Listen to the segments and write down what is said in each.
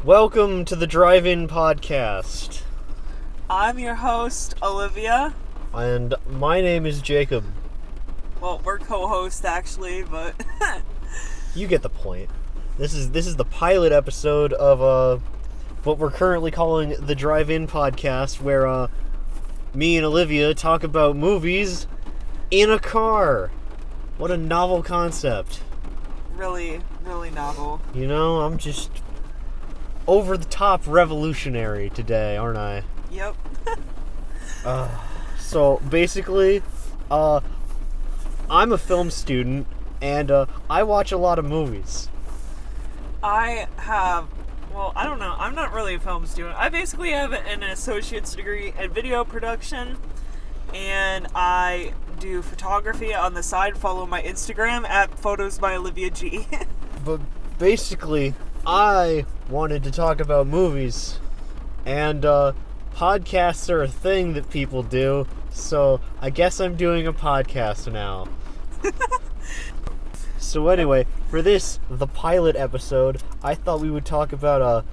Welcome to the Drive-In Podcast. I'm your host, Olivia. And my name is Jacob. Well, we're co-hosts actually, but You get the point. This is the pilot episode of what we're currently calling the Drive-In Podcast, where me and Olivia talk about movies in a car. What a novel concept. really, really novel. You know, I'm just over-the-top revolutionary today, aren't I? Yep. So basically, I'm a film student, and I watch a lot of movies. I don't know. I'm not really a film student. I basically have an associate's degree in video production, and I do photography on the side. Follow my Instagram at Photos by Olivia G. But basically, I wanted to talk about movies, and podcasts are a thing that people do, so I guess I'm doing a podcast now. So anyway, for the pilot episode, I thought we would talk about,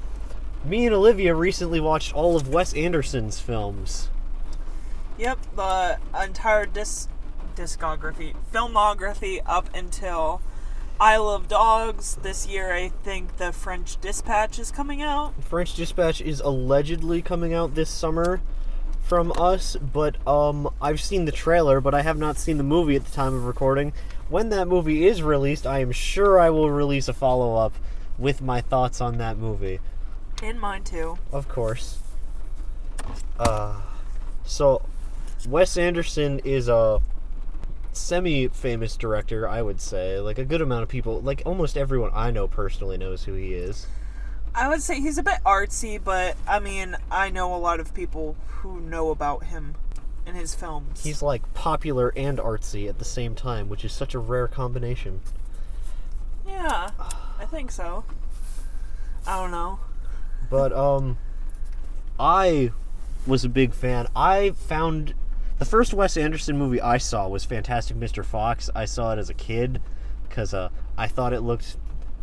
me and Olivia recently watched all of Wes Anderson's films. Yep, the entire filmography up until Isle of Dogs. This year, I think the French Dispatch is coming out. French Dispatch is allegedly coming out this summer from us, but I've seen the trailer, but I have not seen the movie at the time of recording. When that movie is released, I am sure I will release a follow-up with my thoughts on that movie. And mine too. Of course. So, Wes Anderson is a semi-famous director, I would say. Like, a good amount of people, like, almost everyone I know personally knows who he is. I would say he's a bit artsy, but, I mean, I know a lot of people who know about him and his films. He's, like, popular and artsy at the same time, which is such a rare combination. Yeah, I think so. I don't know. But, I was a big fan. The first Wes Anderson movie I saw was Fantastic Mr. Fox. I saw it as a kid, because, I thought it looked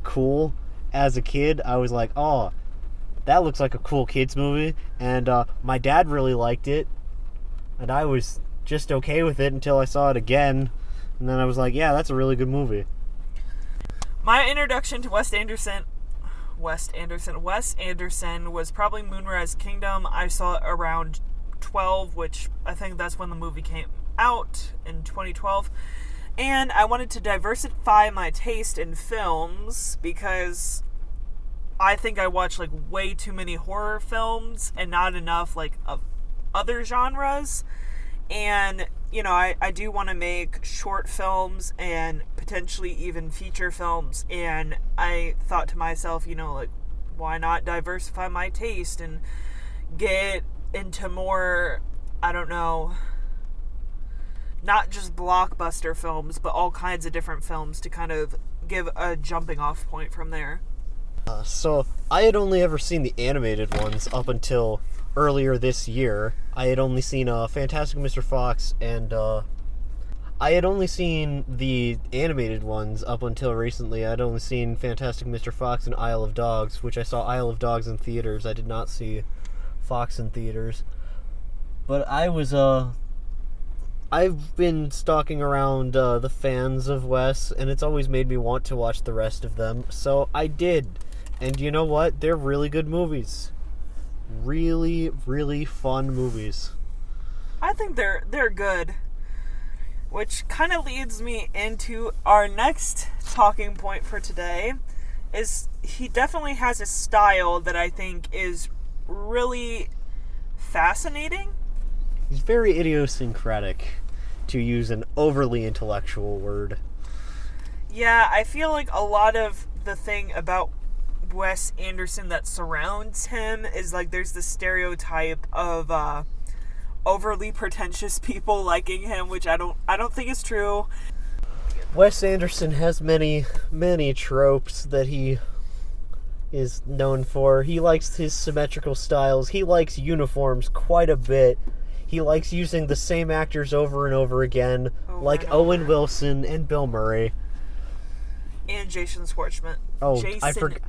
cool. As a kid, I was like, oh, that looks like a cool kids movie, and my dad really liked it, and I was just okay with it until I saw it again, and then I was like, yeah, that's a really good movie. My introduction to Wes Anderson was probably Moonrise Kingdom. I saw it around 12, which I think that's when the movie came out in 2012. And I wanted to diversify my taste in films because I think I watch like way too many horror films and not enough like of other genres. And, you know, I do want to make short films and potentially even feature films. And I thought to myself, you know, like, why not diversify my taste and get into more, I don't know, not just blockbuster films, but all kinds of different films to kind of give a jumping off point from there. So, I had only ever seen the animated ones up until earlier this year. I had only seen Fantastic Mr. Fox, and I had only seen the animated ones up until recently. I'd only seen Fantastic Mr. Fox and Isle of Dogs, which I saw Isle of Dogs in theaters. I did not see Fox in theaters. But I've been stalking around the fans of Wes, and it's always made me want to watch the rest of them, so I did. And you know what? They're really good movies. Really, really fun movies. I think they're good. Which kind of leads me into our next talking point for today, is he definitely has a style that I think is really fascinating. He's very idiosyncratic, to use an overly intellectual word. Yeah, I feel like a lot of the thing about Wes Anderson that surrounds him is like there's the stereotype of overly pretentious people liking him, which I don't think is true. Wes Anderson has many, many tropes that he is known for. He likes his symmetrical styles. He likes uniforms quite a bit. He likes using the same actors over and over again, like Owen Wilson and Bill Murray. And Jason Schwartzman. Oh, Jason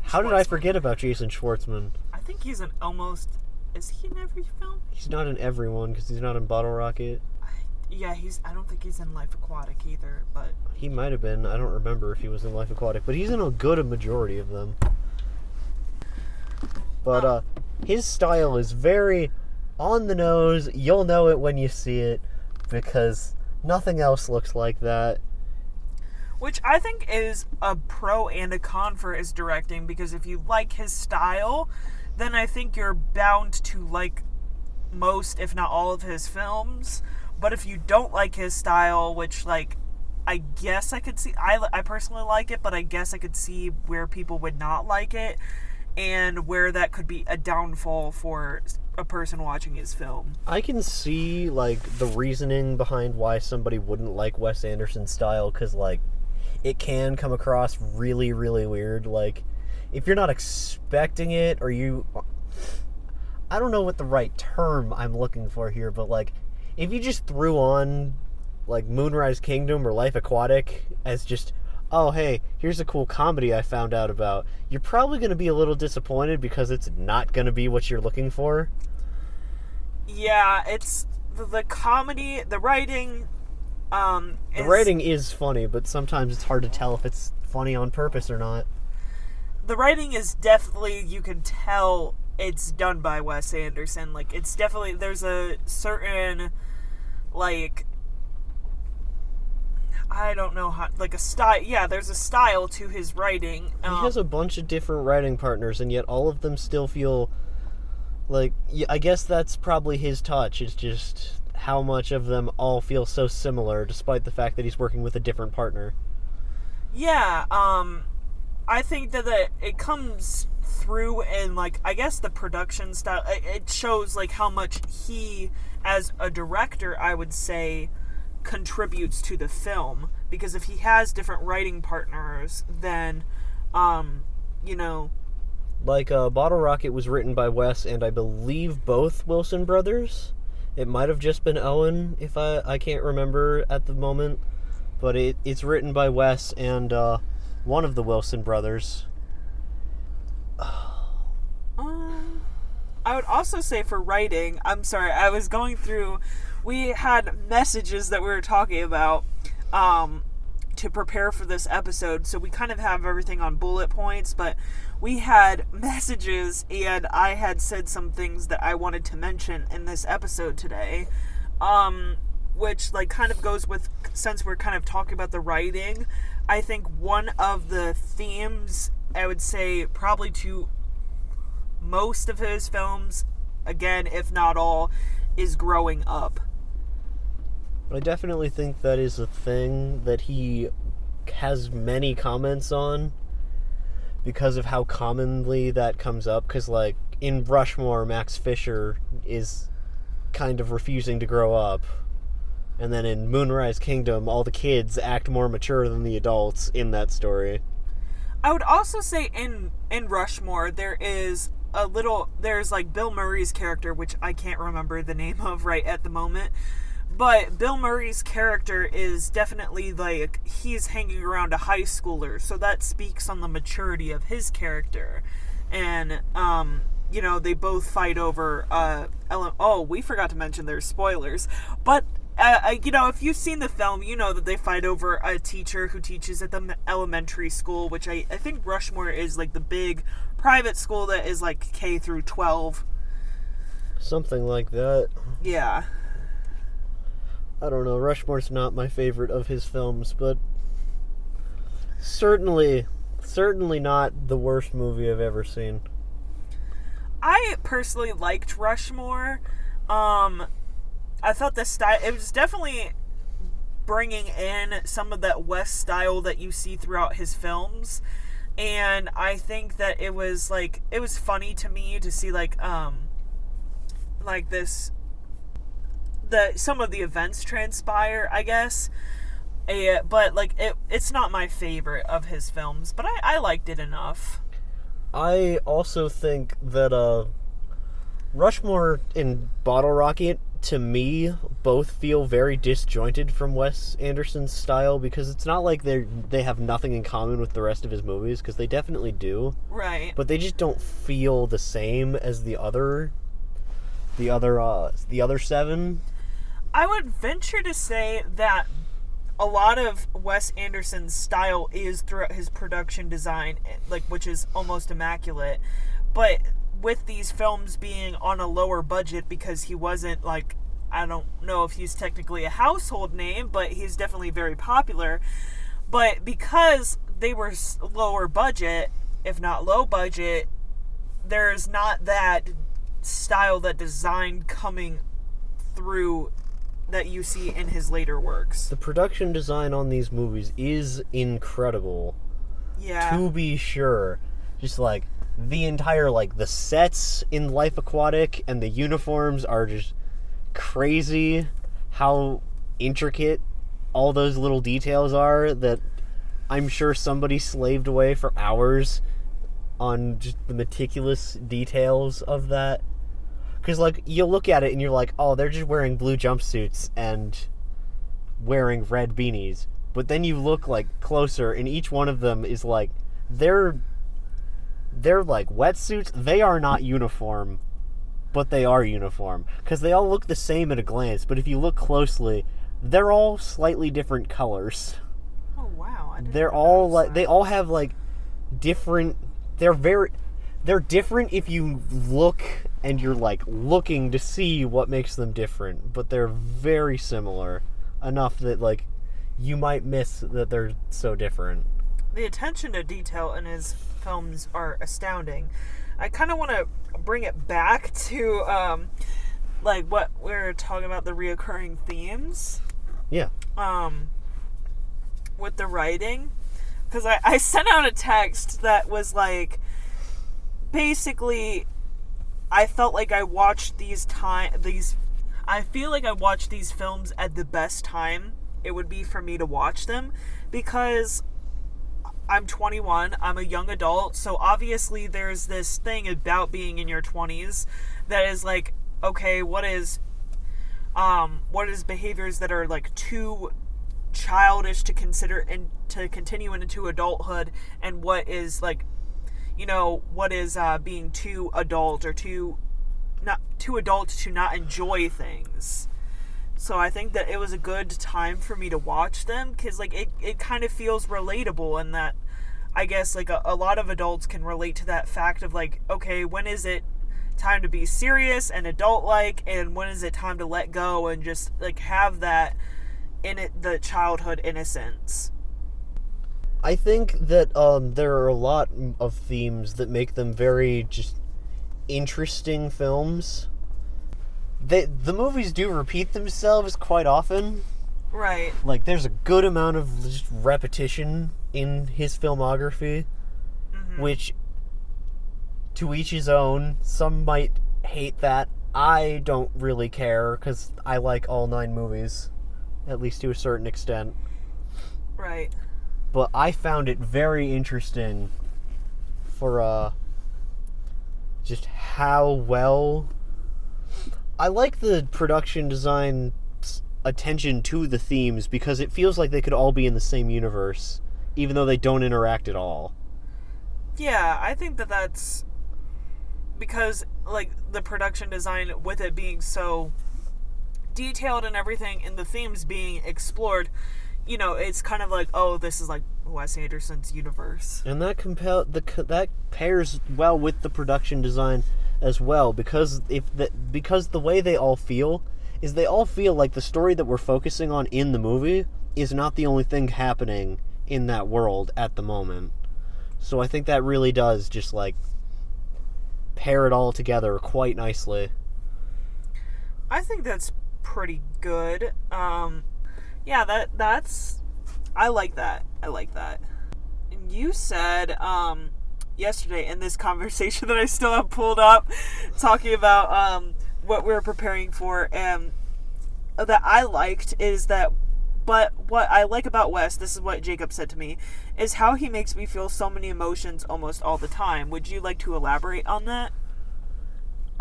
how did I Schwartzman. forget about Jason Schwartzman? I think he's in almost... Is he in every film? He's not in everyone because he's not in Bottle Rocket. Yeah, I don't think he's in Life Aquatic either, but... He might have been. I don't remember if he was in Life Aquatic, but he's in a good majority of them. But his style is very on the nose. You'll know it when you see it because nothing else looks like that. Which I think is a pro and a con for his directing, because if you like his style, then I think you're bound to like most, if not all, of his films. But if you don't like his style, which, like, I guess I could see... I personally like it, but I guess I could see where people would not like it, and where that could be a downfall for a person watching his film. I can see, like, the reasoning behind why somebody wouldn't like Wes Anderson's style, because, like, it can come across really, really weird. Like, if you're not expecting it, or you... I don't know what the right term I'm looking for here, but, like, if you just threw on, like, Moonrise Kingdom or Life Aquatic as just, oh, hey, here's a cool comedy I found out about, you're probably going to be a little disappointed because it's not going to be what you're looking for. Yeah, it's... The comedy, the writing... The writing is funny, but sometimes it's hard to tell if it's funny on purpose or not. The writing is definitely, you can tell it's done by Wes Anderson. Like, it's definitely, there's a certain, like, I don't know how, like a style, yeah, there's a style to his writing. He has a bunch of different writing partners, and yet all of them still feel like, I guess that's probably his touch. It's just how much of them all feel so similar, despite the fact that he's working with a different partner. Yeah, I think that it comes through in, like, I guess the production style. It shows, like, how much he, as a director, I would say, contributes to the film. Because if he has different writing partners, then, you know... Like, Bottle Rocket was written by Wes and I believe both Wilson brothers. It might have just been Owen, if I can't remember at the moment. But it's written by Wes and one of the Wilson brothers. I would also say for writing, I'm sorry, I was going through, we had messages that we were talking about to prepare for this episode, so we kind of have everything on bullet points, but we had messages and I had said some things that I wanted to mention in this episode today, which, like, kind of goes with, since we're kind of talking about the writing, I think one of the themes, I would say, probably to most of his films, again, if not all, is growing up. I definitely think that is a thing that he has many comments on because of how commonly that comes up. Because, like, in Rushmore, Max Fisher is kind of refusing to grow up. And then in Moonrise Kingdom, all the kids act more mature than the adults in that story. I would also say in Rushmore, there's like Bill Murray's character, which I can't remember the name of right at the moment, but Bill Murray's character is definitely, like, he's hanging around a high schooler, so that speaks on the maturity of his character. And, you know, they both fight over, we forgot to mention there's spoilers, but you know, if you've seen the film, you know that they fight over a teacher who teaches at the elementary school, which I think Rushmore is, like, the big private school that is, like, K through 12. Something like that. Yeah. I don't know, Rushmore's not my favorite of his films, but certainly not the worst movie I've ever seen. I personally liked Rushmore. I thought the style, it was definitely bringing in some of that West style that you see throughout his films, and I think that it was, like, it was funny to me to see, like this, some of the events transpire, I guess, but, like, it's not my favorite of his films, but I liked it enough. I also think that Rushmore and Bottle Rocket to me, both feel very disjointed from Wes Anderson's style, because it's not like they have nothing in common with the rest of his movies, because they definitely do. Right. But they just don't feel the same as the other 7. I would venture to say that a lot of Wes Anderson's style is throughout his production design, like, which is almost immaculate. But with these films being on a lower budget, because he wasn't, like, I don't know if he's technically a household name, but he's definitely very popular. But because they were lower budget, if not low budget, there's not that style, that design coming through that you see in his later works. The production design on these movies is incredible. Yeah. To be sure. Just like the entire, like, the sets in Life Aquatic and the uniforms are just crazy. How intricate all those little details are, that I'm sure somebody slaved away for hours on just the meticulous details of that. Because, like, you look at it and you're like, oh, they're just wearing blue jumpsuits and wearing red beanies. But then you look, like, closer, and each one of them is, like, they're like, wetsuits. They are not uniform, but they are uniform. Because they all look the same at a glance, but if you look closely, they're all slightly different colors. Oh, wow. They're all, like, they all have, like, different... They're different if you look and you're, like, looking to see what makes them different, but they're very similar enough that, like, you might miss that they're so different. The attention to detail in his films are astounding. I kind of want to bring it back to, like, what we were talking about, the reoccurring themes. Yeah. With the writing. Because I sent out a text that was, like, basically, I felt like I watched I feel like I watched these films at the best time it would be for me to watch them, because I'm 21, I'm a young adult, so obviously there's this thing about being in your 20s that is like, okay, what is behaviors that are, like, too childish to consider and to continue into adulthood, and what is, like, you know, what is being too adult or too adult to not enjoy things. So I think that it was a good time for me to watch them, because, like, it kind of feels relatable, and that I guess, like, a lot of adults can relate to that fact of, like, okay, when is it time to be serious and adult-like, and when is it time to let go and just, like, have that in it, the childhood innocence. I think that there are a lot of themes that make them very just interesting films. The movies do repeat themselves quite often. Right. Like, there's a good amount of just repetition in his filmography, which, to each his own. Some might hate that. I don't really care, because I like all 9 movies, at least to a certain extent. Right. But I found it very interesting for just how well... I like the production design attention to the themes, because it feels like they could all be in the same universe, even though they don't interact at all. Yeah, I think that that's because, like, the production design, with it being so detailed and everything, and the themes being explored, you know, it's kind of like, oh, this is like Wes Anderson's universe. And that that pairs well with the production design as well, because the way they all feel is they all feel like the story that we're focusing on in the movie is not the only thing happening in that world at the moment. So I think that really does just, like, pair it all together quite nicely. I think that's pretty good. Yeah, that's I like that. And you said yesterday in this conversation that I still have pulled up, talking about what we were preparing for, and that I liked is that, but what I like about Wes, this is what Jacob said to me, is how he makes me feel so many emotions almost all the time. Would you like to elaborate on that?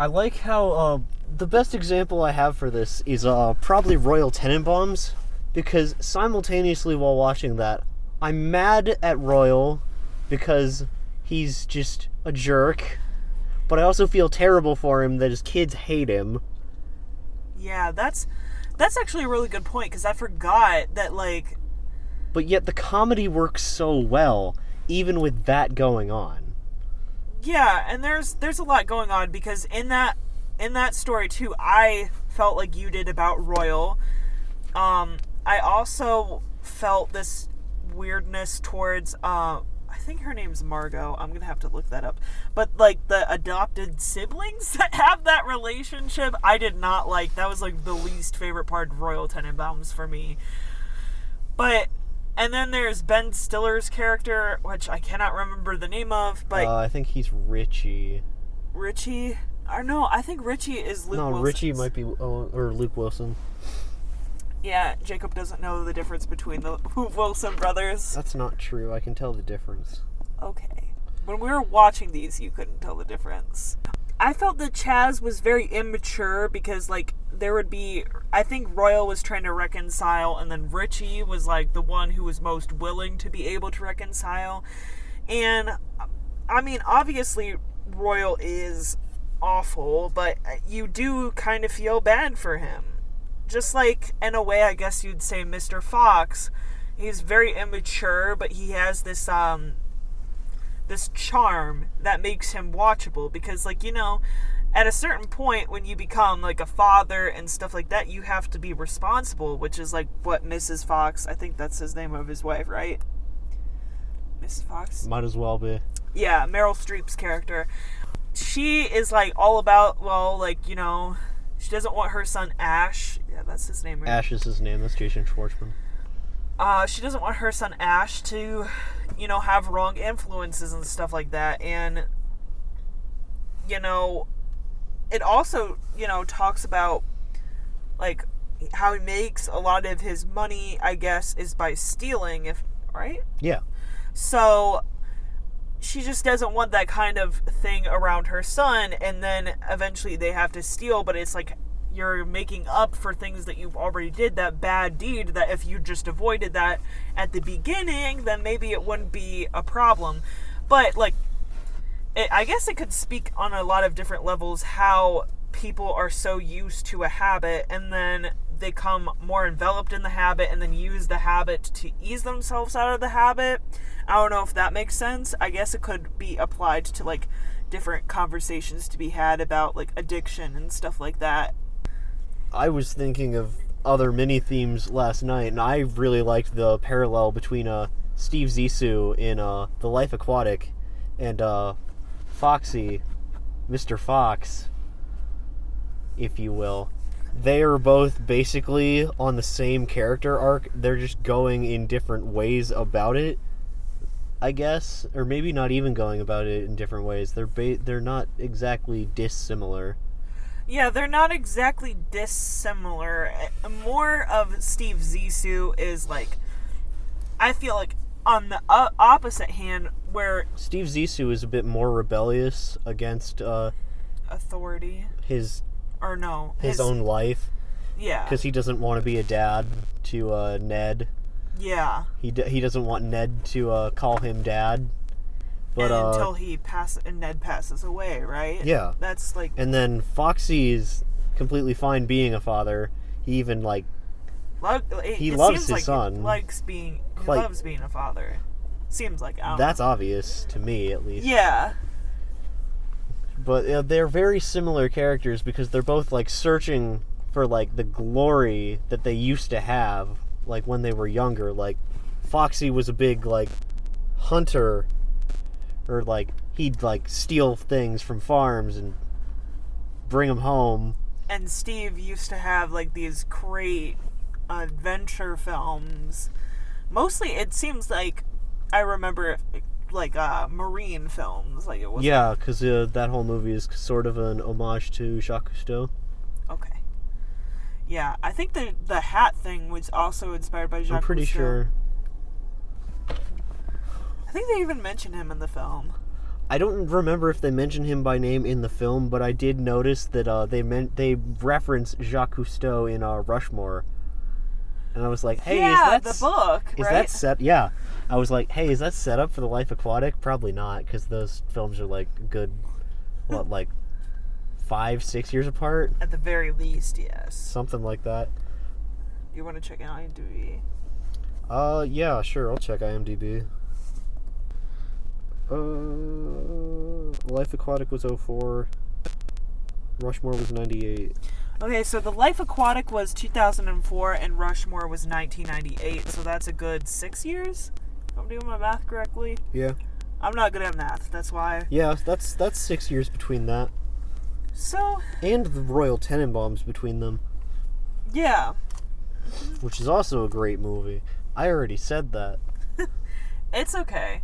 I like how the best example I have for this is probably Royal Tenenbaums, because simultaneously while watching that, I'm mad at Royal because he's just a jerk, but I also feel terrible for him that his kids hate him. Yeah, that's actually a really good point, because I forgot that, like... But yet the comedy works so well, even with that going on. Yeah, and there's a lot going on, because in that story too, I felt like you did about Royal. I also felt this weirdness towards I think her name's Margot. I'm gonna have to look that up. But like the adopted siblings that have that relationship, I did not like. That was like the least favorite part of Royal Tenenbaums for me. But and then there's Ben Stiller's character, which I cannot remember the name of, but I think he's Richie. Richie? Or no, I think Richie is Luke Wilson. No, Richie might be or Luke Wilson. Yeah, Jacob doesn't know the difference between the Wilson brothers. That's not true. I can tell the difference. Okay. When we were watching these, you couldn't tell the difference. I felt that Chaz was very immature because, like, there would be... I think Royal was trying to reconcile, and then Richie was, like, the one who was most willing to be able to reconcile. And, I mean, obviously, Royal is awful, but you do kind of feel bad for him. Just like, in a way, I guess you'd say Mr. Fox. He's very immature, but he has this, this charm that makes him watchable. Because, like, you know, at a certain point, when you become, like, a father and stuff like that, you have to be responsible, which is, like, what Mrs. Fox, I think that's his name of his wife, right? Mrs. Fox? Might as well be. Yeah, Meryl Streep's character. She is, like, all about, well, like, you know... She doesn't want her son Ash. Yeah, that's his name, right? Ash is his name. That's Jason Schwartzman. She doesn't want her son Ash to, you know, have wrong influences and stuff like that. And, you know, it also, you know, talks about, like, how he makes a lot of his money, I guess, is by stealing, right? Yeah. So... she just doesn't want that kind of thing around her son, and then eventually they have to steal, but it's like you're making up for things that you've already did, that bad deed, that if you just avoided that at the beginning, then maybe it wouldn't be a problem. But, like, I guess it could speak on a lot of different levels how people are so used to a habit, and then they become more enveloped in the habit, and then use the habit to ease themselves out of the habit. I don't know if that makes sense. I guess it could be applied to, like, different conversations to be had about, like, addiction and stuff like that. I was thinking of other mini themes last night, and I really liked the parallel between Steve Zissou in The Life Aquatic and Foxy, Mr. Fox, if you will. They are both basically on the same character arc. They're just going in different ways about it, I guess, or maybe not even going about it in different ways. They're not exactly dissimilar. Yeah, they're not exactly dissimilar. More of Steve Zissou is, like, I feel like on the opposite hand, where Steve Zissou is a bit more rebellious against authority, his own life. Yeah, because he doesn't want to be a dad to Ned. Yeah, he doesn't want Ned to call him dad. But and until Ned passes away, right? Yeah, that's like. And then Foxy is completely fine being a father. He even he loves his son. He loves being a father. Seems like that's obvious to me, at least. Yeah. But they're very similar characters because they're both like searching for like the glory that they used to have, like when they were younger. Like Foxy was a big like hunter, or like he'd like steal things from farms and bring them home. And Steve used to have like these great adventure films. Mostly, it seems like I remember like marine films. Like it was. Yeah, because that whole movie is sort of an homage to Jacques Cousteau. Okay. Yeah, I think the hat thing was also inspired by Jacques Cousteau. I'm pretty sure. I think they even mention him in the film. I don't remember if they mentioned him by name in the film, but I did notice that they reference Jacques Cousteau in Rushmore, and I was like, hey, yeah, is that the book, is right? that set? Yeah, I was like, hey, is that set up for The Life Aquatic? Probably not, because those films are like a good, what, like 5-6 years apart, At the very least, yes. something like that. You want to check out IMDb? Yeah, sure, I'll check IMDb. Life Aquatic was 2004. Rushmore was 98. Okay, so The Life Aquatic was 2004 and Rushmore was 1998, so that's a good 6 years? If I'm doing my math correctly. Yeah. I'm not good at math, that's why. Yeah, that's 6 years between that. So, And the Royal Tenenbaums between them, yeah. which is also a great movie. I already said that. It's okay.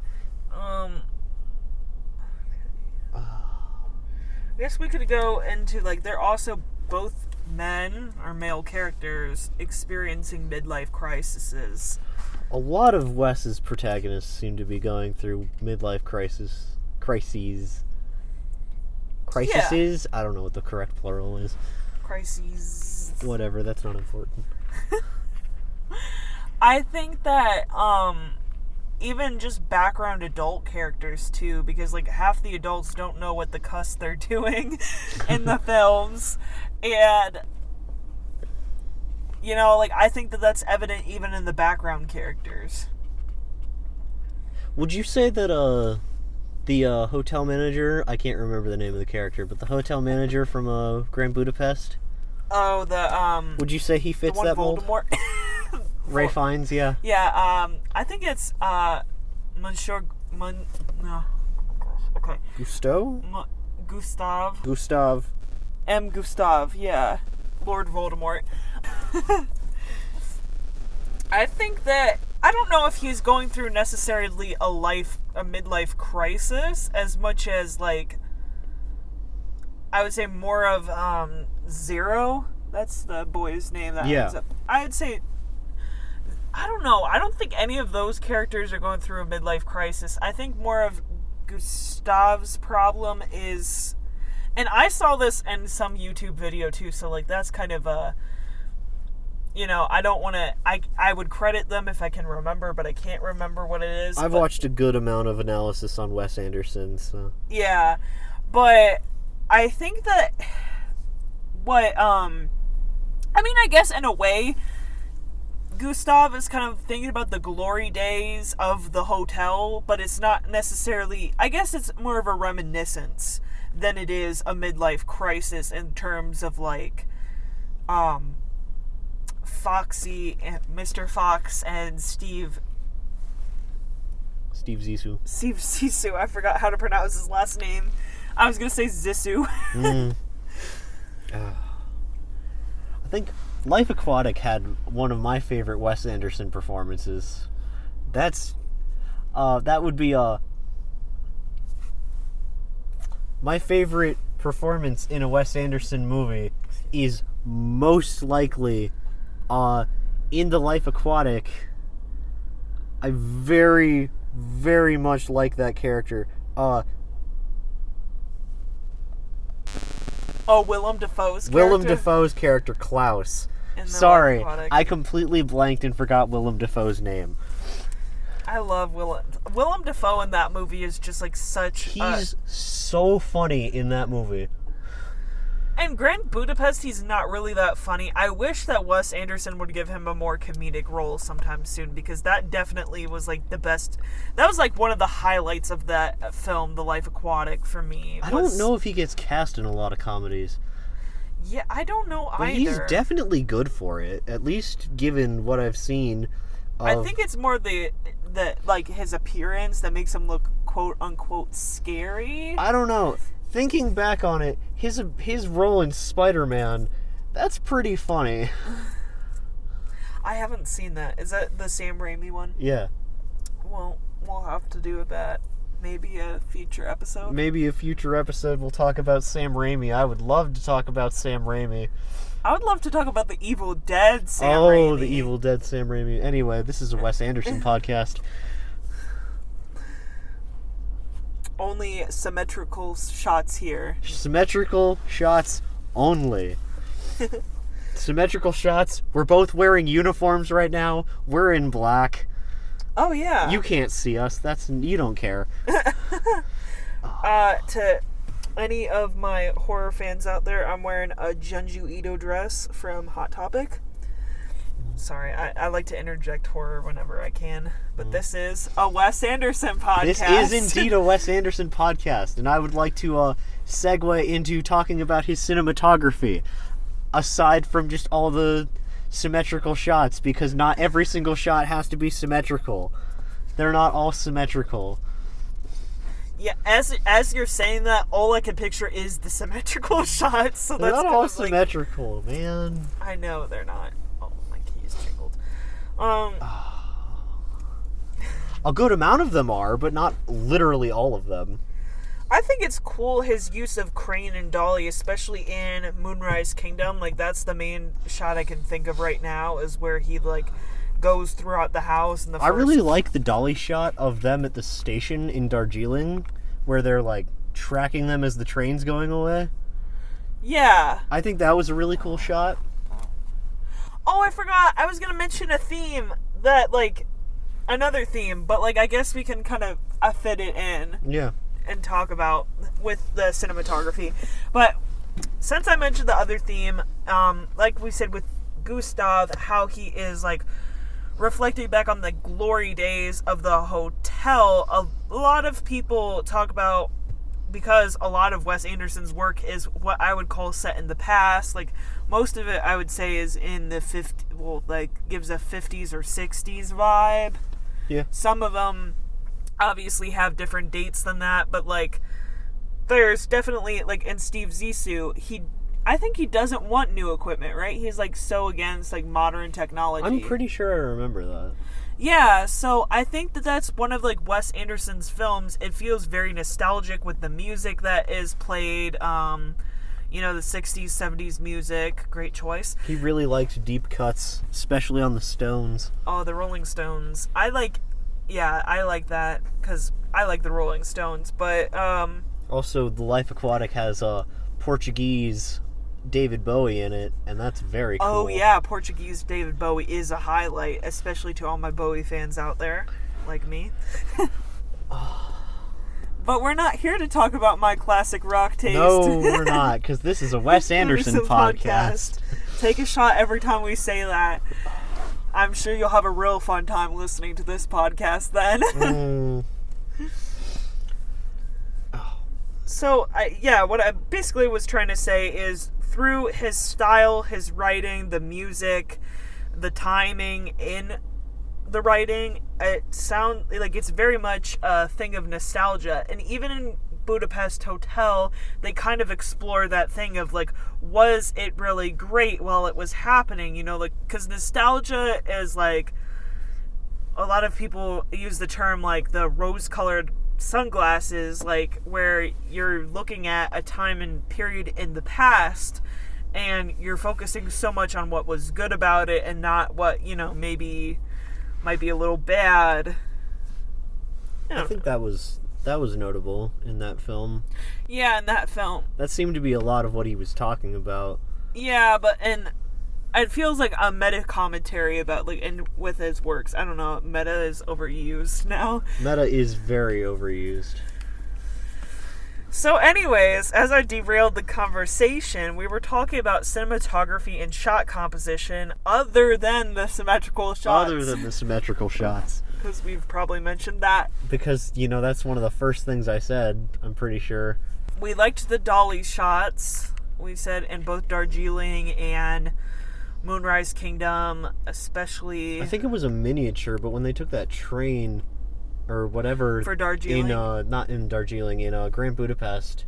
I guess we could go into, like, they're also both men, or male characters, experiencing midlife crises. A lot of Wes's protagonists seem to be going through midlife crises. I don't know what the correct plural is. Crises. Whatever, that's not important. I think that, even just background adult characters too, because like half the adults don't know what the cuss they're doing in the films, and you know, like I think that that's evident even in the background characters. Would you say that the hotel manager, I can't remember the name of the character, but the hotel manager from Grand Budapest, Oh, the would you say he the fits one that mold? Voldemort. Ray Fiennes, yeah. Yeah, I think it's Monsieur no. Okay. Gustav. Gustav. M. Gustav, yeah. Lord Voldemort. I think that I don't know if he's going through necessarily a midlife crisis as much as like I would say more of Zero. That's the boy's name that ends up. I would say I don't know. I don't think any of those characters are going through a midlife crisis. I think more of Gustav's problem is, and I saw this in some YouTube video too, so like that's kind of a, you know, I don't want to, I would credit them if I can remember, but I can't remember what it is. I've watched a good amount of analysis on Wes Anderson, so. Yeah, but I think that I mean, I guess in a way, Gustav is kind of thinking about the glory days of the hotel, but it's not necessarily, I guess it's more of a reminiscence than it is a midlife crisis in terms of like, Foxy, Mr. Fox and Steve Zissou. Steve Zissou, I forgot how to pronounce his last name. I was going to say Zissou. I think Life Aquatic had one of my favorite Wes Anderson performances. That would be my favorite performance in a Wes Anderson movie is most likely in The Life Aquatic. I very, very much like that character. Willem Dafoe's character. Willem Dafoe's character, Klaus. Sorry, I completely blanked and forgot Willem Dafoe's name. I love Willem Dafoe in that movie is just like such. He's so funny in that movie. And Grand Budapest, he's not really that funny. I wish that Wes Anderson would give him a more comedic role sometime soon, because that definitely was like the best. That was like one of the highlights of that film, The Life Aquatic, for me. I don't know if he gets cast in a lot of comedies. Yeah, I don't know but either. He's definitely good for it, at least given what I've seen. I think it's more the like his appearance that makes him look quote unquote scary. I don't know. Thinking back on it, his role in Spider-Man, that's pretty funny. I haven't seen that. Is that the Sam Raimi one? Yeah. Well, we'll have to do that. Maybe a future episode. Maybe a future episode we'll talk about Sam Raimi. I would love to talk about Sam Raimi. I would love to talk about the Evil Dead Sam Raimi. Oh, the Evil Dead Sam Raimi. Anyway, this is a Wes Anderson podcast. Only symmetrical shots here. Symmetrical shots only. Symmetrical shots. We're both wearing uniforms right now. We're in black. Oh yeah. You can't see us. You don't care. To any of my horror fans out there, I'm wearing a Junji Ito dress from Hot Topic. Sorry, I like to interject horror whenever I can, but this is a Wes Anderson podcast. This is indeed a Wes Anderson podcast, and I would like to segue into talking about his cinematography, aside from just all the symmetrical shots, because not every single shot has to be symmetrical. They're not all symmetrical. Yeah, as you're saying that, all I can picture is the symmetrical shots. So They're that's not kind all of like, symmetrical, man. I know they're not. Oh, my keys jingled. A good amount of them are, but not literally all of them. I think it's cool his use of Crane and Dolly, especially in Moonrise Kingdom. Like, that's the main shot I can think of right now, is where he like goes throughout the house. And I really like the dolly shot of them at the station in Darjeeling, where they're like tracking them as the train's going away. Yeah. I think that was a really cool shot. Oh, I forgot. I was gonna mention a theme that like another theme, but like I guess we can kind of fit it in. Yeah. And talk about with the cinematography. But since I mentioned the other theme, like we said with Gustav, how he is like reflecting back on the glory days of the hotel, a lot of people talk about, because a lot of Wes Anderson's work is what I would call set in the past. Like most of it I would say is in the 50s, well, like gives a 50s or 60s vibe. Yeah. Some of them obviously have different dates than that, but like there's definitely like in Steve Zissou, I think he doesn't want new equipment, right? He's like so against like modern technology. I'm pretty sure I remember that. Yeah, so I think that's one of like Wes Anderson's films. It feels very nostalgic with the music that is played, the 60s, 70s music. Great choice. He really liked deep cuts, especially on the Stones. Oh, the Rolling Stones. I like that because I like the Rolling Stones, but Also, The Life Aquatic has Portuguese David Bowie in it, and that's very cool. Oh yeah, Portuguese David Bowie is a highlight, especially to all my Bowie fans out there, like me. But we're not here to talk about my classic rock taste. No, we're not, because this is a Wes Anderson podcast. Take a shot every time we say that. I'm sure you'll have a real fun time listening to this podcast then. So, what I basically was trying to say is through his style, his writing, the music, the timing in the writing, it sounds like it's very much a thing of nostalgia. And even in Budapest Hotel, they kind of explore that thing of like, was it really great while it was happening? Because nostalgia is like, a lot of people use the term like the rose-colored sunglasses, like where you're looking at a time and period in the past and you're focusing so much on what was good about it and not what maybe might be a little bad. I think that was notable in that film. Yeah, in that film that seemed to be a lot of what he was talking about. Yeah, but it feels like a meta commentary about with his works. I don't know, meta is overused now. Meta is very overused. So anyways, as I derailed the conversation, we were talking about cinematography and shot composition other than the symmetrical shots. Other than the symmetrical shots. Because we've probably mentioned that. Because, that's one of the first things I said, I'm pretty sure. We liked the dolly shots, we said, in both Darjeeling and Moonrise Kingdom, especially. I think it was a miniature, but when they took that train or whatever for Darjeeling, not in Darjeeling, in Grand Budapest,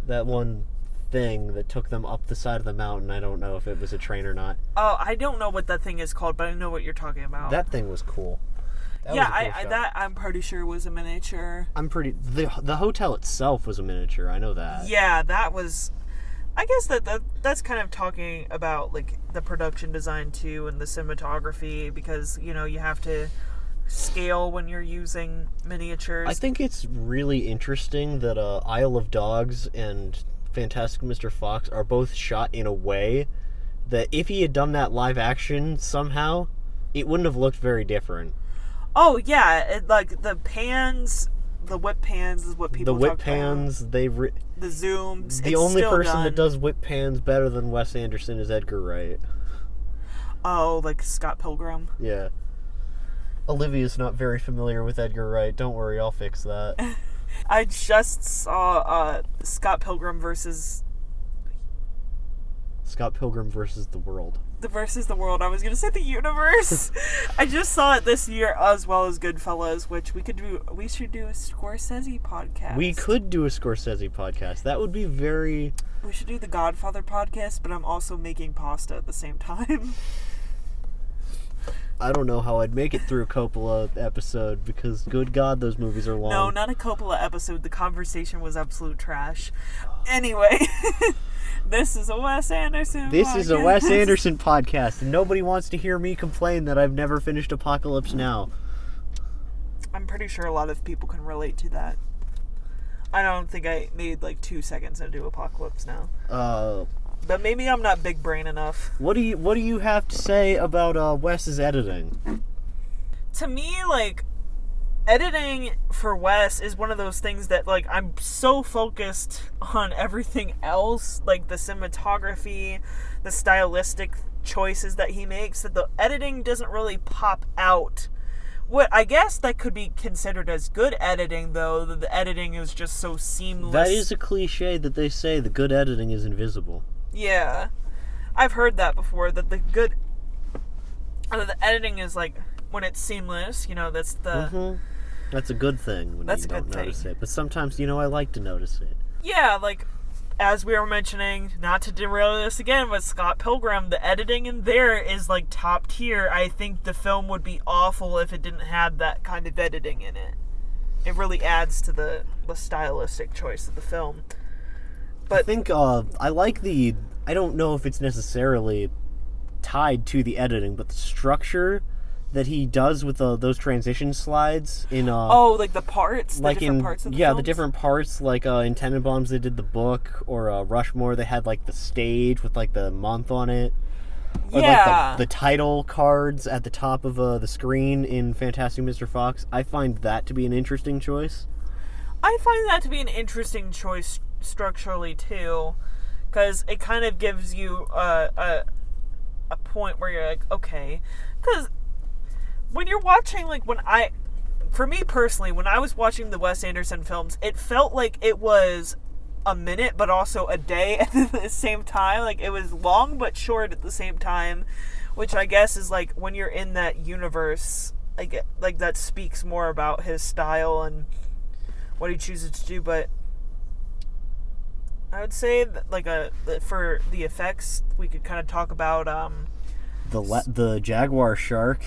that one thing that took them up the side of the mountain, I don't know if it was a train or not. Oh, I don't know what that thing is called, but I know what you're talking about. That thing was cool. I'm pretty sure was a miniature. The hotel itself was a miniature. I know that. Yeah, that was. I guess that's kind of talking about like the production design too and the cinematography, because you have to scale when you're using miniatures. I think it's really interesting that Isle of Dogs and Fantastic Mr. Fox are both shot in a way that if he had done that live action somehow, it wouldn't have looked very different. Oh yeah, like the pans, the whip pans is what people The whip talk pans, about. the Zooms. The it's only still person done. that does whip pans better than Wes Anderson is Edgar Wright. Oh, like Scott Pilgrim. Yeah. Olivia's not very familiar with Edgar Wright. Don't worry, I'll fix that. I just saw Scott Pilgrim versus Scott Pilgrim versus the World. the World. I was gonna say the universe. I just saw it this year, as well as Goodfellas, which we should do a Scorsese podcast. We could do a Scorsese podcast. That would be very... We should do the Godfather podcast, but I'm also making pasta at the same time. I don't know how I'd make it through a Coppola episode, because good God, those movies are long. No, not a Coppola episode. The conversation was absolute trash. Anyway, this is a Wes Anderson This podcast. is a Wes Anderson podcast, and nobody wants to hear me complain that I've never finished Apocalypse Now. I'm pretty sure a lot of people can relate to that. I don't think I made like 2 seconds into Apocalypse Now. But maybe I'm not big brain enough. What do you have to say about Wes's editing? To me, like, editing for Wes is one of those things that, like, I'm so focused on everything else, like the cinematography, the stylistic choices that he makes, that the editing doesn't really pop out. What I guess that could be considered as good editing, though, that the editing is just so seamless. That is a cliche that they say the good editing is invisible. Yeah. I've heard that before, that the editing is like, when it's seamless, you know, that's the... Mm-hmm. That's a good thing when That's you a good don't notice thing. it. But sometimes, I like to notice it. Yeah, like, as we were mentioning, not to derail this again, but Scott Pilgrim, the editing in there is, like, top tier. I think the film would be awful if it didn't have that kind of editing in it. It really adds to the stylistic choice of the film. I think, I like I don't know if it's necessarily tied to the editing, but the structure that he does with those transition slides in like the parts, the like different in parts of the the films? different parts, like in Tenenbaums they did the book, or Rushmore they had like the stage with like the month on it, or Yeah. like the title cards at the top of the screen in Fantastic Mr. Fox. I find that to be an interesting choice. I find that to be an interesting choice structurally too, because it kind of gives you a point where you're like, okay, because when you're watching, like, for me personally, when I was watching the Wes Anderson films, it felt like it was a minute but also a day at the same time. Like, it was long but short at the same time, which I guess is like, when you're in that universe, like that speaks more about his style and what he chooses to do. But I would say that, like, for the effects, we could kind of talk about The Jaguar shark,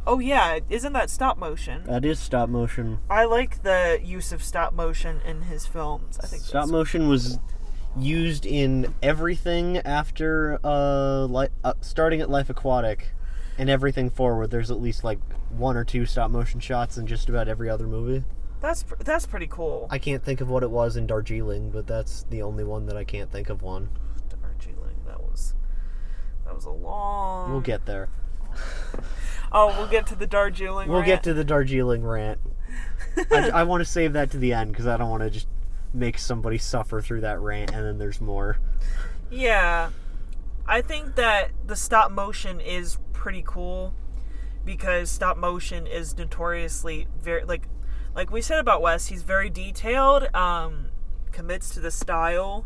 oh yeah, isn't that stop motion? that is stop motion. I like the use of stop motion in his films. I think Stop motion was used in everything after starting at Life Aquatic, and everything forward. There's at least like 1 or 2 stop motion shots in just about every other movie. that's pretty cool. I can't think of what it was in Darjeeling, but that's the only one that I can't think of one. Darjeeling, that was a long. We'll get there. Oh, we'll get to the Darjeeling. We'll rant. get to the Darjeeling rant. I want to save that to the end because I don't want to just make somebody suffer through that rant and then there's more. Yeah, I think that the stop motion is pretty cool because stop motion is notoriously very like we said about Wes. He's very detailed, commits to the style.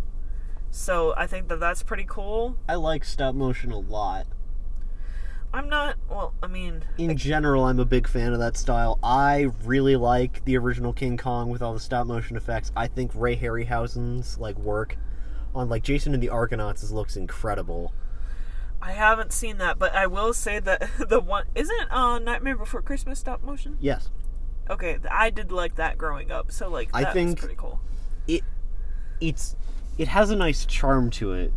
So I think that that's pretty cool. I like stop motion a lot. I'm not. Well, I mean, In general, I'm a big fan of that style. I really like the original King Kong with all the stop motion effects. I think Ray Harryhausen's work on Jason and the Argonauts looks incredible. I haven't seen that, but I will say that the one isn't Nightmare Before Christmas stop motion. Yes, Okay, I did like that growing up. So that I think was pretty cool. it has a nice charm to it.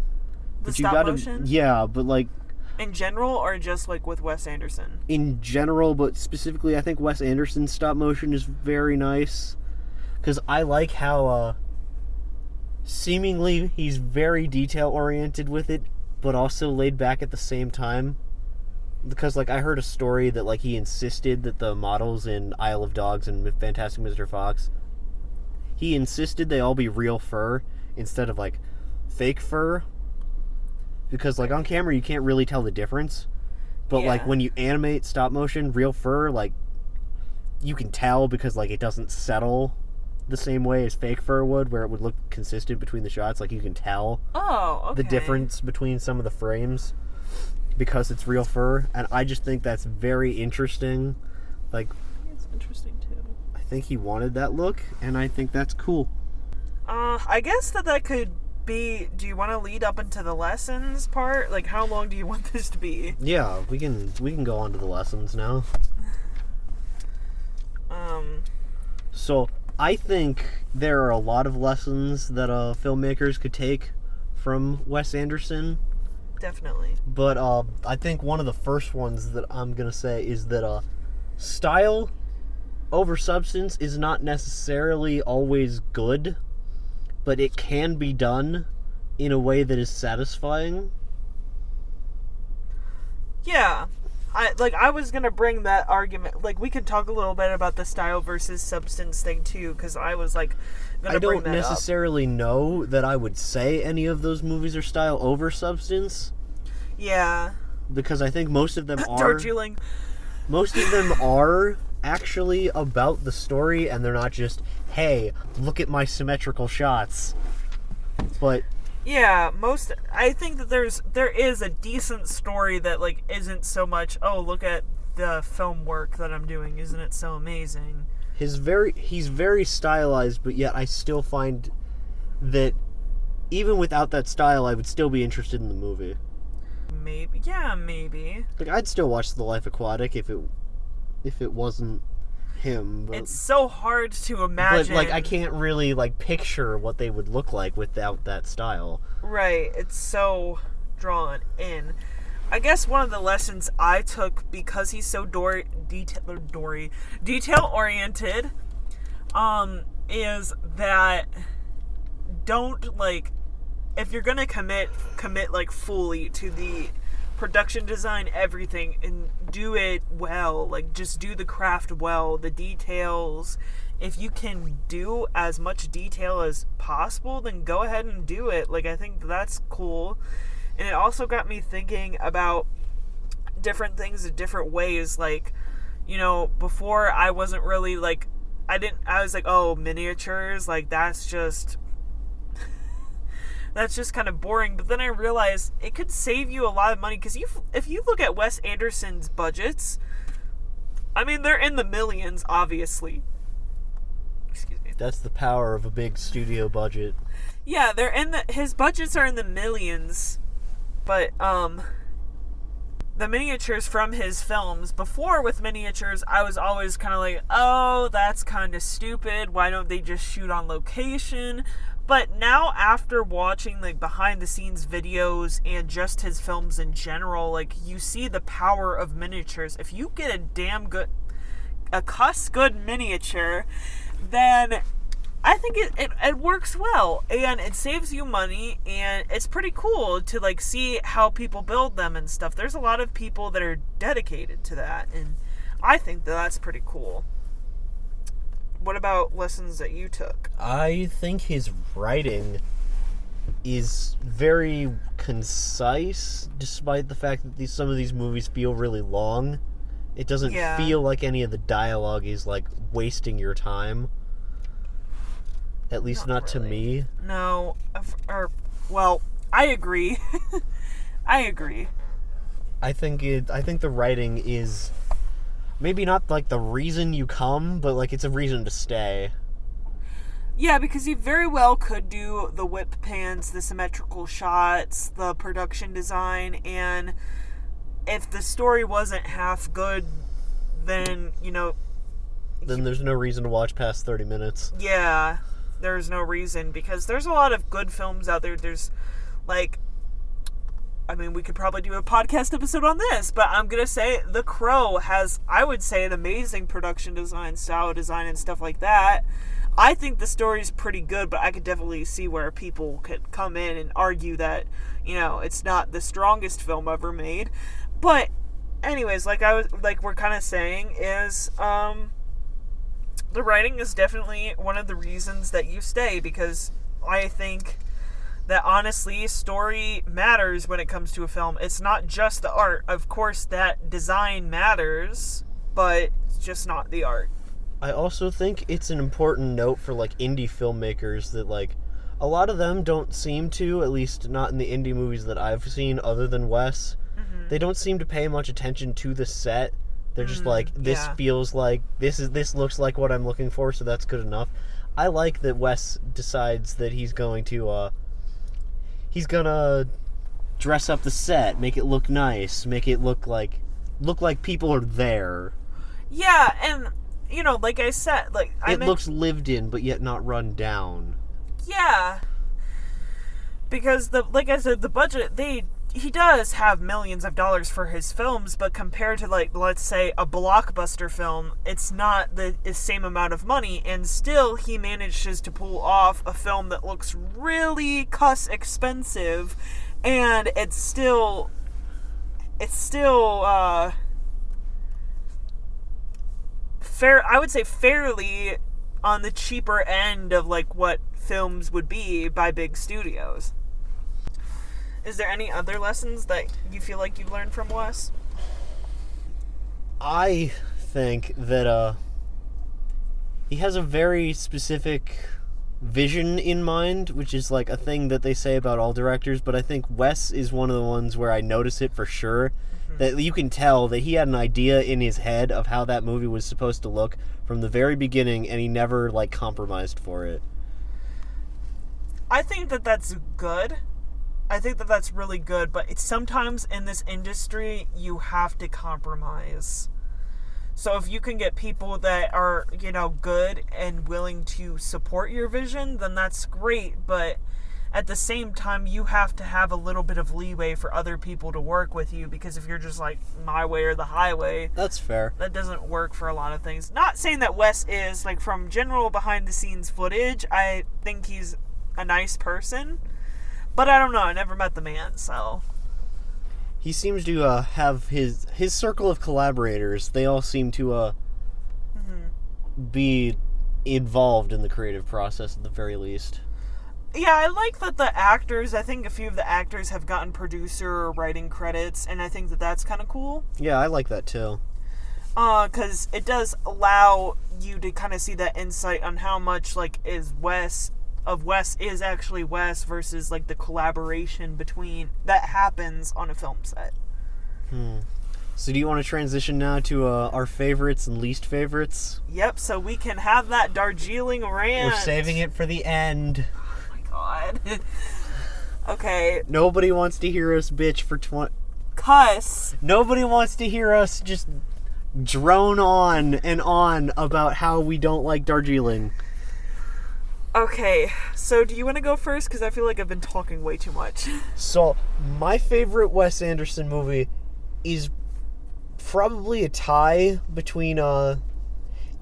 The But stop gotta, motion. yeah, but In general, or just like with Wes Anderson? In general, but specifically, I think Wes Anderson's stop motion is very nice. Because I like how, seemingly he's very detail-oriented with it, but also laid back at the same time. Because, like, I heard a story that, like, he insisted that the models in Isle of Dogs and Fantastic Mr. Fox, he insisted they all be real fur instead of, like, fake fur. Because, like, on camera you can't really tell the difference. But, Yeah. like, when you animate stop motion real fur, like, you can tell because, like, it doesn't settle the same way as fake fur would, where it would look consistent between the shots. Like, you can tell Oh, okay. the difference between some of the frames because it's real fur, and I just think that's very interesting. Like, It's interesting too. I think he wanted that look, and I think that's cool. I guess that could be. Do you want to lead up into the lessons part? Like, how long do you want this to be? Yeah, we can go on to the lessons now. So, I think there are a lot of lessons that filmmakers could take from Wes Anderson. Definitely. But I think one of the first ones that I'm going to say is that style over substance is not necessarily always good, but it can be done in a way that is satisfying. Yeah. I was gonna bring that argument. Like, we could talk a little bit about the style versus substance thing too, because I was like gonna I bring don't that necessarily know that I would say any of those movies are style over substance, up. Yeah. because I think most of them are. Darjeeling. Most of them are actually about the story, and they're not just, hey, look at my symmetrical shots. But Yeah, I think that there is a decent story that, like, isn't so much, oh, look at the film work that I'm doing, isn't it so amazing? he's very stylized, but yet I still find that even without that style, I would still be interested in the movie. Maybe. Like, I'd still watch The Life Aquatic if it wasn't him. But, It's so hard to imagine. but like, I can't really, like, picture what they would look like without that style. Right, it's so drawn in. I guess one of the lessons I took, because he's so detail oriented, is that don't, like, if you're gonna commit like fully to the production design, everything, and do it well. Like, just do the craft well, the details. If you can do as much detail as possible, then go ahead and do it. Like, I think that's cool. And it also got me thinking about different things in different ways. Like, you know, before I wasn't really like, I was like, oh, miniatures, like, that's just kind of boring. But then I realized it could save you a lot of money, because if you look at Wes Anderson's budgets, I mean, they're in the millions, obviously. Excuse me. That's the power of a big studio budget. Yeah, his budgets are in the millions, but the miniatures from his films, before with miniatures, I was always kind of like, oh, that's kind of stupid. Why don't they just shoot on location? But now, after watching, like, behind the scenes videos and just his films in general, like, you see the power of miniatures. If you get a cuss good miniature, then I think it works well, and it saves you money, and it's pretty cool to, like, see how people build them and stuff. There's a lot of people that are dedicated to that, and I think that's pretty cool. What about lessons that you took? I think his writing is very concise, despite the fact that some of these movies feel really long. It doesn't feel like any of the dialogue is, like, wasting your time. At least not to me. No, well, I agree. I agree. I think the writing is maybe not, like, the reason you come, but, like, it's a reason to stay. Yeah, because he very well could do the whip pans, the symmetrical shots, the production design, and if the story wasn't half good, then, you know... Then there's no reason to watch past 30 minutes. Yeah, there's no reason, because there's a lot of good films out there. There's, like, I mean, we could probably do a podcast episode on this, but I'm going to say The Crow has, I would say, an amazing production design, style design, and stuff like that. I think the story's pretty good, but I could definitely see where people could come in and argue that, it's not the strongest film ever made. But anyways, like we're kind of saying is the writing is definitely one of the reasons that you stay, because I think that honestly, story matters when it comes to a film. It's not just the art. Of course, that design matters, but it's just not the art. I also think it's an important note for, like, indie filmmakers that, like, a lot of them don't seem to, at least not in the indie movies that I've seen other than Wes, they don't seem to pay much attention to the set. They're just like, this feels like, this looks like what I'm looking for, so that's good enough. I like that Wes decides that he's gonna dress up the set, make it look nice, make it look like people are there. Yeah, and like I said, it looks lived in, but yet not run down. Yeah, because like I said, the budget, he does have millions of dollars for his films, but compared to, like, let's say a blockbuster film, it's not the same amount of money, and still he manages to pull off a film that looks really cuss expensive, and it's still fair. I would say fairly on the cheaper end of, like, what films would be by big studios. Is there any other lessons that you feel like you've learned from Wes? I think that he has a very specific vision in mind, which is, like, a thing that they say about all directors, but I think Wes is one of the ones where I notice it for sure. That you can tell that he had an idea in his head of how that movie was supposed to look from the very beginning, and he never, like, compromised for it. I think that that's good. I think that that's really good, but it's sometimes in this industry, you have to compromise. So if you can get people that are, good and willing to support your vision, then that's great, but at the same time, you have to have a little bit of leeway for other people to work with you, because if you're just like, my way or the highway... That's fair. That doesn't work for a lot of things. Not saying that Wes is, like, from general behind-the-scenes footage, I think he's a nice person, but I don't know, I never met the man, so... He seems to have his circle of collaborators. They all seem to be involved in the creative process at the very least. Yeah, I like that the actors, I think a few of the actors have gotten producer or writing credits, and I think that that's kind of cool. Yeah, I like that too. Because it does allow you to kind of see that insight on how much, like, Wes is actually Wes versus, like, the collaboration between that happens on a film set. So do you want to transition now to our favorites and least favorites? Yep, so we can have that Darjeeling rant. We're saving it for the end. Oh my god. Okay. Nobody wants to hear us bitch for Cuss. Nobody wants to hear us just drone on and on about how we don't like Darjeeling. Okay, so do you want to go first? Because I feel like I've been talking way too much. So, my favorite Wes Anderson movie is probably a tie between,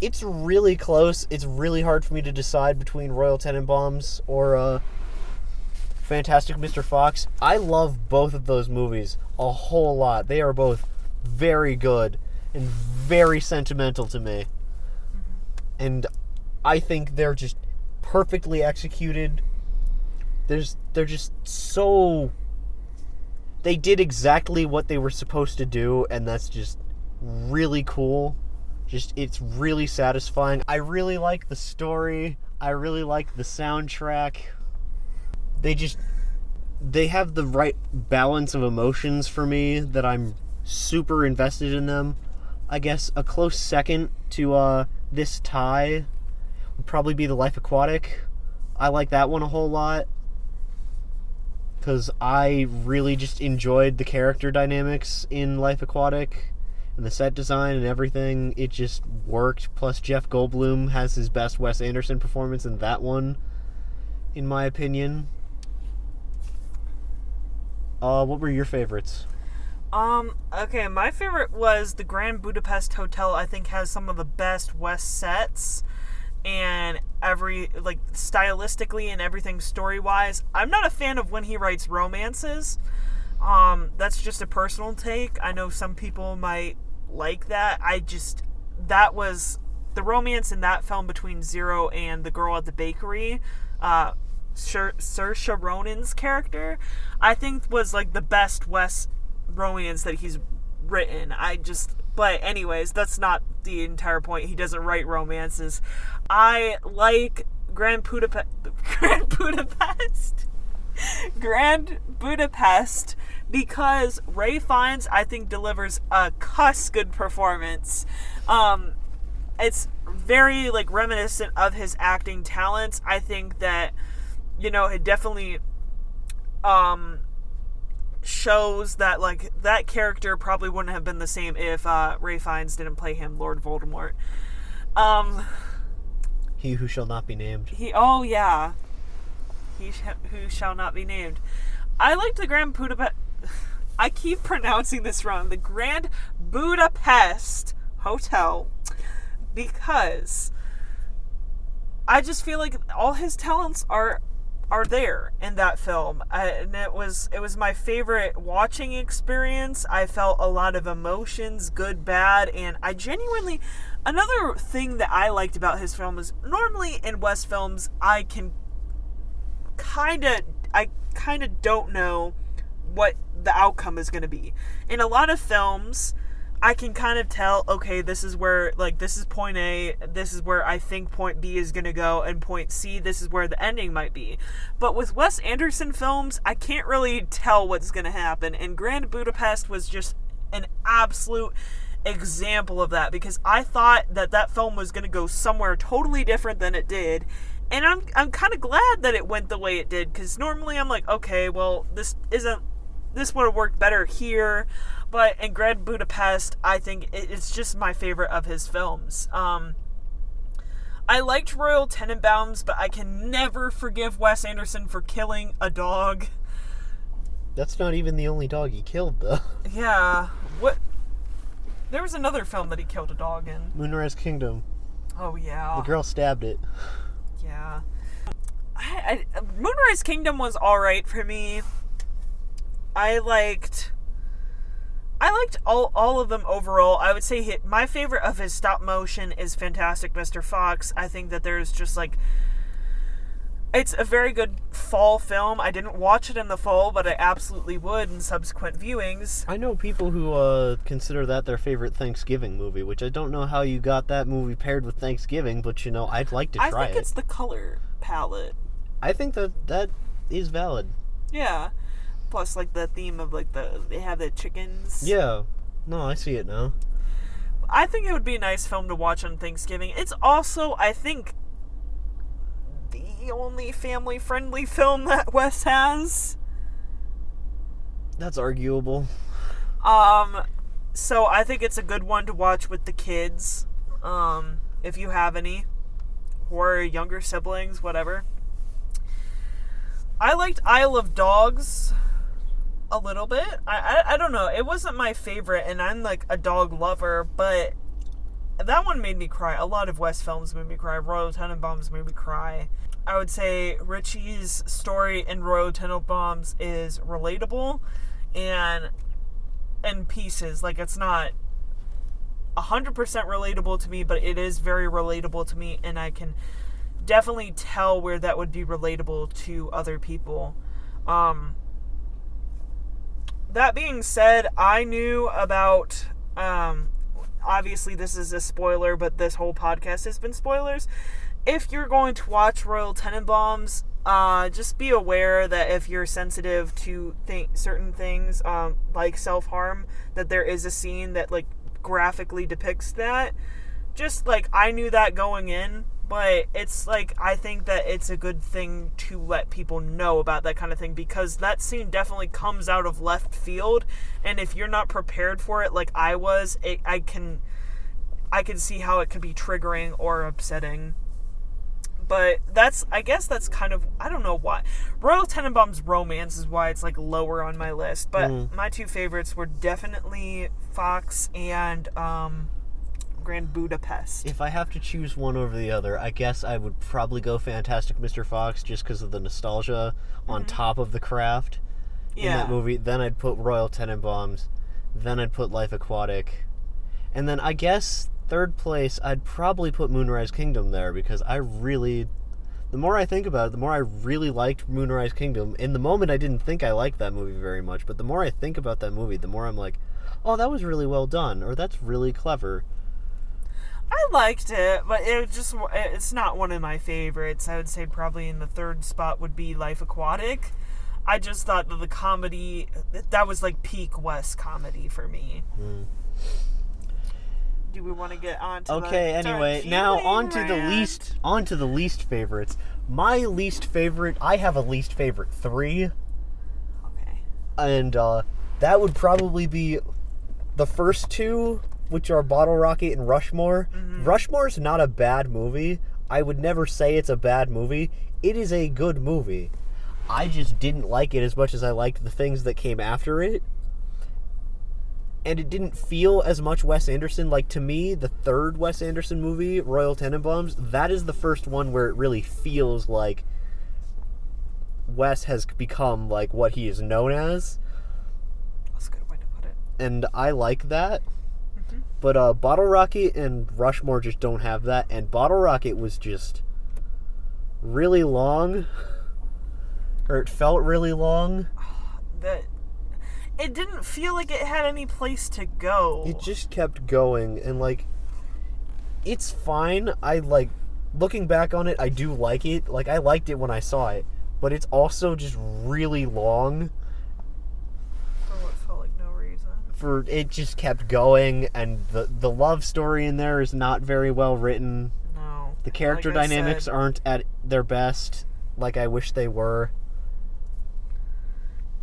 it's really close. It's really hard for me to decide between Royal Tenenbaums or, Fantastic Mr. Fox. I love both of those movies a whole lot. They are both very good and very sentimental to me. And I think they're just perfectly executed. They're just so... They did exactly what they were supposed to do, and that's just really cool. It's really satisfying. I really like the story. I really like the soundtrack. They have the right balance of emotions for me that I'm super invested in them. I guess a close second to this tie would probably be The Life Aquatic. I like that one a whole lot because I really just enjoyed the character dynamics in Life Aquatic and the set design and everything. It just worked. Plus Jeff Goldblum has his best Wes Anderson performance in that one, in my opinion. What were your favorites? Okay, my favorite was the Grand Budapest Hotel. I think has some of the best West sets, and stylistically and everything story-wise. I'm not a fan of when he writes romances. That's just a personal take. I know some people might like that. That was the romance in that film between Zero and the girl at the bakery, Saoirse Ronan's character, I think was like the best Wes romance that he's written. But anyways, that's not the entire point. He doesn't write romances. I like Grand Budapest because Ray Fiennes, I think, delivers a cuss good performance. It's very reminiscent of his acting talents. I think that it definitely shows that that character probably wouldn't have been the same if Ray Fiennes didn't play him, Lord Voldemort. He who shall not be named. He who shall not be named. I liked the Grand Budapest. I keep pronouncing this wrong. The Grand Budapest Hotel, because I just feel like all his talents are there in that film, and it was my favorite watching experience. I felt a lot of emotions, good, bad, and I genuinely. Another thing that I liked about his film is normally in Wes films I kind of don't know what the outcome is going to be. In a lot of films, I can kind of tell, okay, this is where, this is point A, this is where I think point B is going to go, and point C, this is where the ending might be. But with Wes Anderson films, I can't really tell what's going to happen, and Grand Budapest was just an absolute example of that, because I thought that film was going to go somewhere totally different than it did. And I'm kind of glad that it went the way it did, because normally I'm like, okay, well, this would have worked better here. But in Grand Budapest, I think it's just my favorite of his films. I liked Royal Tenenbaums, but I can never forgive Wes Anderson for killing a dog. That's not even the only dog he killed, though. Yeah. What? There was another film that he killed a dog in. Moonrise Kingdom. Oh, yeah. The girl stabbed it. Yeah. Moonrise Kingdom was alright for me. I liked all of them overall. I would say my favorite of his stop motion is Fantastic Mr. Fox. I think that there's just it's a very good fall film. I didn't watch it in the fall, but I absolutely would in subsequent viewings. I know people who consider that their favorite Thanksgiving movie, which I don't know how you got that movie paired with Thanksgiving, but I'd like to try it. I think it's the color palette. I think that is valid. Yeah. Plus, the theme of, they have the chickens. Yeah. No, I see it now. I think it would be a nice film to watch on Thanksgiving. It's also, I think, the only family-friendly film that Wes has. That's arguable. So I think it's a good one to watch with the kids, if you have any, or younger siblings, whatever. I liked Isle of Dogs a little bit. I don't know. It wasn't my favorite, and I'm a dog lover, but that one made me cry. A lot of Wes films made me cry. Royal Tenenbaums made me cry. I would say Richie's story in Royal Tenenbaums is relatable, and in pieces. It's not 100% relatable to me, but it is very relatable to me, and I can definitely tell where that would be relatable to other people. That being said, I knew about, obviously this is a spoiler, but this whole podcast has been spoilers. If you're going to watch Royal Tenenbaums, just be aware that if you're sensitive to certain things, like self-harm, that there is a scene that, graphically depicts that. Just, I knew that going in, but it's, I think that it's a good thing to let people know about that kind of thing, because that scene definitely comes out of left field, and if you're not prepared for it like I was, I can see how it could be triggering or upsetting. But I guess that's kind of, I don't know why. Royal Tenenbaums Romance is why it's like lower on my list. But my two favorites were definitely Fox and Grand Budapest. If I have to choose one over the other, I guess I would probably go Fantastic Mr. Fox just because of the nostalgia on top of the craft in that movie. Then I'd put Royal Tenenbaums. Then I'd put Life Aquatic. And then I guess third place, I'd probably put Moonrise Kingdom there because the more I think about it, the more I really liked Moonrise Kingdom. In the moment, I didn't think I liked that movie very much, but the more I think about that movie, the more I'm like, oh, that was really well done, or that's really clever. I liked it, but it's not one of my favorites. I would say probably in the third spot would be Life Aquatic. I just thought that the comedy, that was like peak West comedy for me. Do we want to get on to anyway, now on to the least favorites. My least favorite, I have a least favorite 3. Okay. And that would probably be the first 2, which are Bottle Rocket and Rushmore. Rushmore's not a bad movie. I would never say it's a bad movie. It is a good movie. I just didn't like it as much as I liked the things that came after it. And it didn't feel as much Wes Anderson. Like, to me, the third Wes Anderson movie, Royal Tenenbaums, that is the first one where it really feels like Wes has become, like, what he is known as. That's a good way to put it. And I like that. But Bottle Rocket and Rushmore just don't have that. And Bottle Rocket was just really long. Or it felt really long. It didn't feel like it had any place to go. It just kept going. And, like, it's fine. Looking back on it, I do like it. Like, I liked it when I saw it. But it's also just really long. It just kept going, and the love story in there is not very well written. No. The character dynamics aren't at their best, like I wish they were.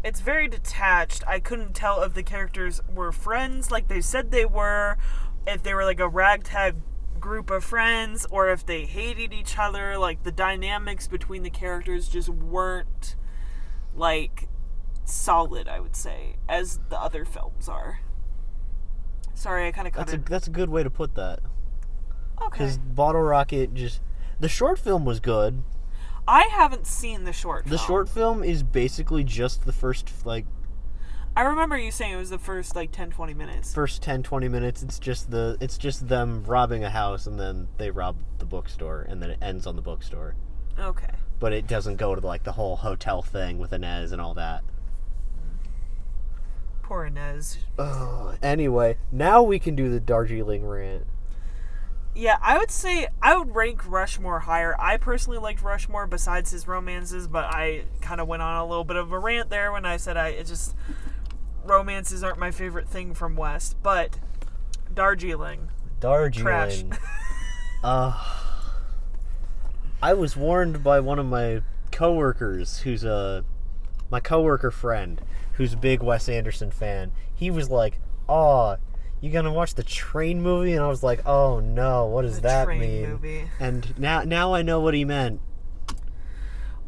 It's very detached. I couldn't tell if the characters were friends like they said they were, if they were like a ragtag group of friends, or if they hated each other. Like, the dynamics between the characters just weren't, like, solid, I would say, as the other films are. Sorry, I kind of cut it. That's a good way to put that. Okay. Because Bottle Rocket the short film was good. I haven't seen the short film. The short film is basically just the first, like... I remember you saying it was the first, 10-20 minutes. First 10-20 minutes, it's just them robbing a house, and then they rob the bookstore, and then it ends on the bookstore. Okay. But it doesn't go to, the whole hotel thing with Inez and all that. Poor Inez. Anyway, now we can do the Darjeeling rant. Yeah, I would say I would rank Rushmore higher. I personally liked Rushmore besides his romances, but I kind of went on a little bit of a rant there when I said romances aren't my favorite thing from West. But Darjeeling. Trash. I was warned by one of my coworkers, who's my coworker friend, who's a big Wes Anderson fan. He was like, you gonna watch the Train movie? And I was like, oh no, what does that mean? Train movie. And now I know what he meant.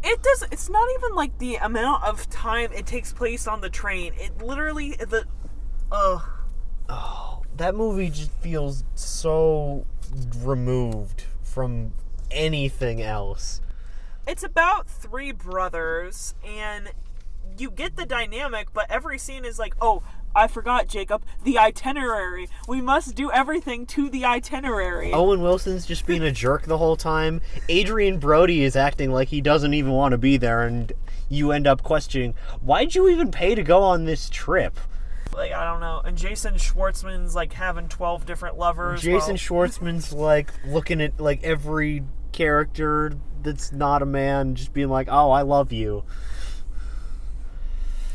It's not even like the amount of time it takes place on the train. It literally, that movie just feels so removed from anything else. It's about 3 brothers, and you get the dynamic, but every scene is like, oh, I forgot, Jacob, the itinerary. We must do everything to the itinerary. Owen Wilson's just being a jerk the whole time. Adrian Brody is acting like he doesn't even want to be there, and you end up questioning, why'd you even pay to go on this trip? I don't know. And Jason Schwartzman's, having 12 different lovers. Jason Schwartzman's, looking at, every character that's not a man, just being like, oh, I love you.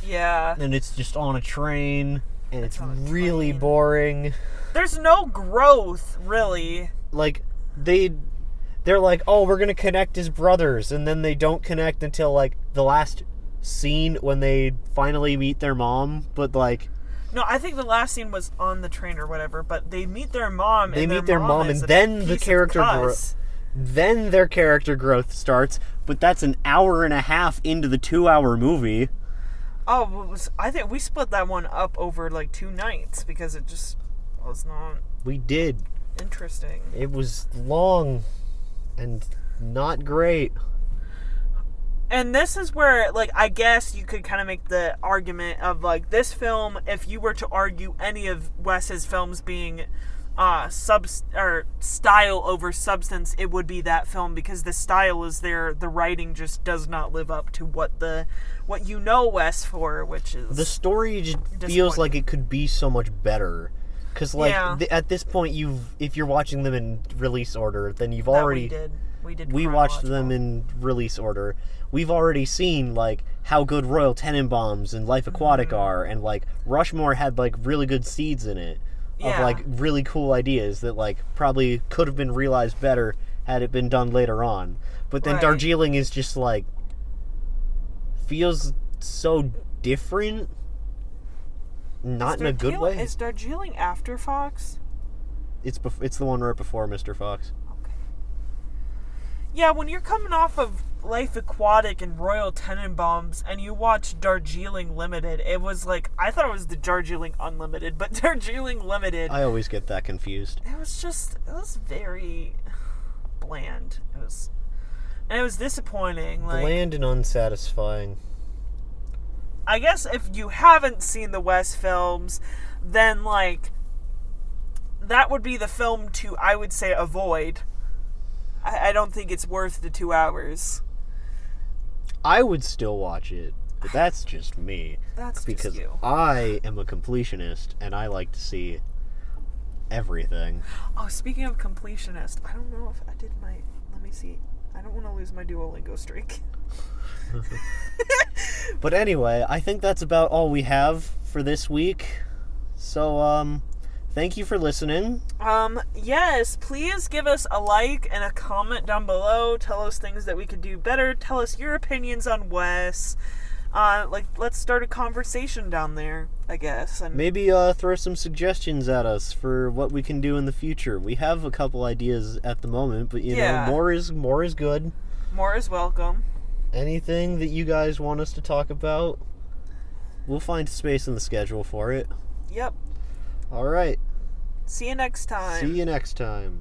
Yeah. And it's just on a train, and it's really boring. There's no growth, really. They're like, oh, we're gonna connect as brothers, and then they don't connect until, the last scene when they finally meet their mom, but, No, I think the last scene was on the train or whatever, but they meet their mom, and then the character Then their character growth starts, but that's an hour and a half into the 2-hour movie. Oh, I think we split that one up over like 2 nights because it just was not We did. interesting. It was long and not great. And this is where, like, I guess you could kind of make the argument of, like, this film, if you were to argue any of Wes's films being style over substance, it would be that film, because the style is there, the writing just does not live up to what you know Wes for, which is The story just feels like it could be so much better. Because, like, Yeah. at this point, if you're watching them in release order, then you've that already... we watched them chronological. in release order. We've already seen, like, how good Royal Tenenbaums and Life Aquatic are, and, like, Rushmore had, like, really good seeds in it of, Yeah. like, really cool ideas that, like, probably could have been realized better had it been done later on. But then Right. Darjeeling is just, like, feels so different. Not in a good way. Is Darjeeling after Fox? It's the one right before Mr. Fox. Okay. Yeah, when you're coming off of Life Aquatic and Royal Tenenbaums and you watch Darjeeling Limited, it was like, I thought it was the Darjeeling Unlimited, but Darjeeling Limited, I always get that confused. it was very bland. It was disappointing. Like, Bland and unsatisfying. I guess if you haven't seen the Wes films, then, like, that would be the film to, I would say, avoid. I don't think it's worth the 2 hours. I would still watch it, but that's just me. That's Because just you. I am a completionist, and I like to see everything. Oh, speaking of completionist, I don't know if I did my... Let me see. I don't want to lose my Duolingo streak. But anyway, I think that's about all we have for this week. So, thank you for listening. Yes, please give us a like and a comment down below. Tell us things that we could do better. Tell us your opinions on Wes. Let's start a conversation down there, I guess. And Maybe throw some suggestions at us for what we can do in the future. We have a couple ideas at the moment, but you Yeah. know, more is good. more is welcome. Anything that you guys want us to talk about, we'll find space in the schedule for it. Yep. All right. See you next time. See you next time.